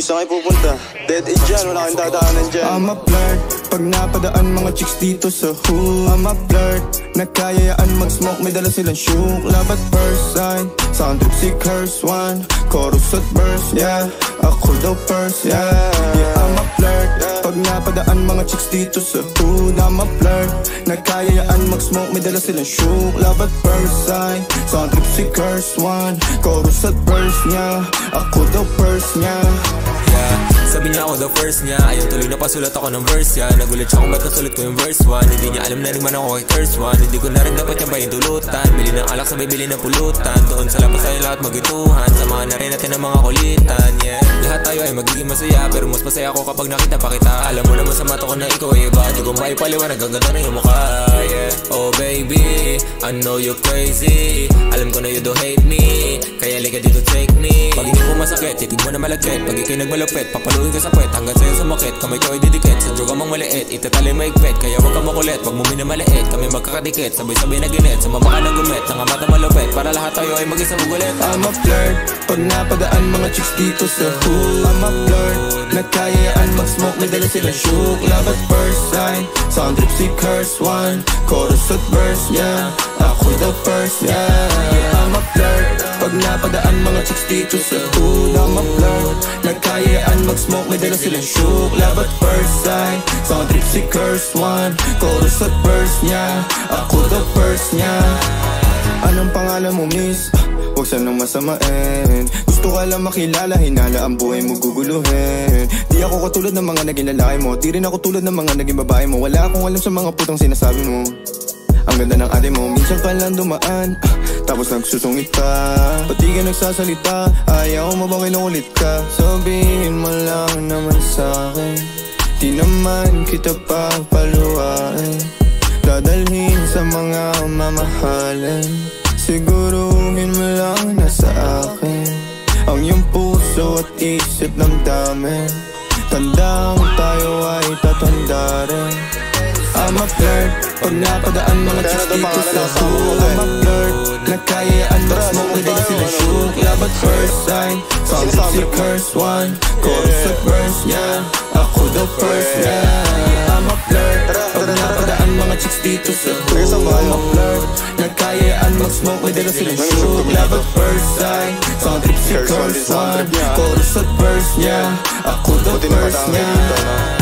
Gusto kayo pupunta? Dead end dyan, wala kang dadaanan dyan. I'm a flirt, pag napadaan mga chicks dito sa hood. I'm a flirt, nagkayayaan mag-smoke, may dala silang shook. Love at first sight, sound trip si curse one. Chorus at verse, yeah, ako daw first, yeah. Yeah, I'm a flirt, pag napadaan mga chicks dito sa hood. I'm a flirt, nagkayayaan mag-smoke, may dala silang shook. Love at first sight, sound trip si curse one. Chorus at verse, yeah, ako daw first, yeah. Sabi niya ako the first niya, ayaw tuloy na pasulat ako ng verse niya. Nagulat siya kung ba't nasulat ko yung verse 1. Hindi niya alam na naman ako kay curse 1. Hindi ko na rin dapat yung bayang dulutan. Bili ng alak sabay bili ng pulutan. Doon sa labas tayo lahat magituhan. Samahan na rin natin ang mga kulitan, yeah. Lahat tayo ay magiging masaya, pero mas masaya ako kapag nakita pa kita. Alam mo naman sa mata ko na ikaw ay iba. Di ko maipaliwanag, ang ganda na yung mukha, yeah. Oh baby, I know you're crazy. Alam ko na you don't hate me, kaya liga dito take me. Pag hindi ko masakit, titig mo na malagkit. Pag ikay nagmalupit, papaluin ka sa puwet hanggang sa'yo sumakit. Kamay ko ay didikit, sa droga mang maliit. Itatali maigpit, kaya wag ka makulit. Pag mo minamaliit, kami magkakadikit. Sabay-sabay na ginit, sumama ka ng gumit. Nang mata malupit, para lahat tayo ay mag-isang ugulit. I'm a flirt, pag napadaan mga chicks dito sa hood. I'm a flirt, nagkayayaan mag-smoke, may dala silang shook. Love at first sight, sound trip si curse one. Chorus at verse, yeah, ako the first, yeah. I'm a flirt, pag napadaan mga chicks dito sa hood. I'm a flirt, nagkayayaan mag-smoke, may dala silang shook. Love at first sight, sound trip si curse one. Chorus at verse, yeah, ako the first, yeah. Anong pangalan mo, miss? Huwag sanang masamain. Gusto ka lang makilala, hinala ang buhay mo guguluhin. Di ako katulad ng mga naging lalaki mo, di rin ako tulad ng mga naging babae mo. Wala akong alam sa mga putang sinasabi mo. Ang ganda ng ate mo, minsan ka lang dumaan, tapos nagsusungit ka. Pati ka nagsasalita, ayaw mo bang kinukulit ka? Sabihin mo lang naman sa'kin, di naman kita papaluhain. Dadalhin sa mga mamahalin, siguruhin mo lang na sa akin ang iyong puso at isip ng dami. Tandaan tayo ay tatanda rin. I'm a flirt, pag napadaan mga chicks dito sa hood. I'm a flirt, nagkayayaan mag-smoke, may dala silang shook. Love at first sight, sound trip si curse one. Chorus at verse, yeah, ako the first, yeah. I'm a flirt, pag napadaan mga chicks dito sa hood. I'm a flirt, nagkayayaan mag-smoke, may dala silang shook. Love at first sight, sound trip si curse one. Chorus at verse, yeah, ako the first, yeah.